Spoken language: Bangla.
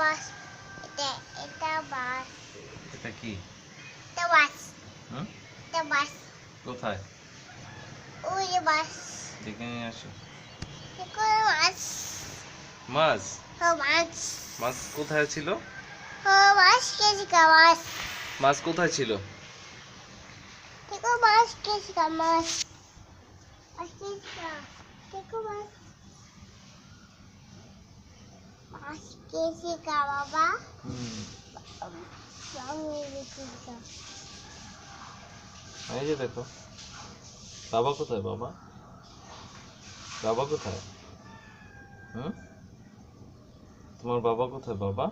বাস এটা এটা বাস এটা কি? এটা বাস হুম? এটা বাস কোথায়? ওই যে বাস দেখে নিয়ে আসো। দেখো বাস মাছ? বাস মাছ কোথায় ছিল? বাস কেজি কা বাস মাছ কোথায় ছিল? দেখো বাস কেজি কা মাছ বাস কেজি কা দেখো বাস বাস কেজি কা বাবা এই যে দেখো। বাবা কোথায়? বাবা বাবা কোথায়? হুম? তোমার বাবা কোথায়? বাবা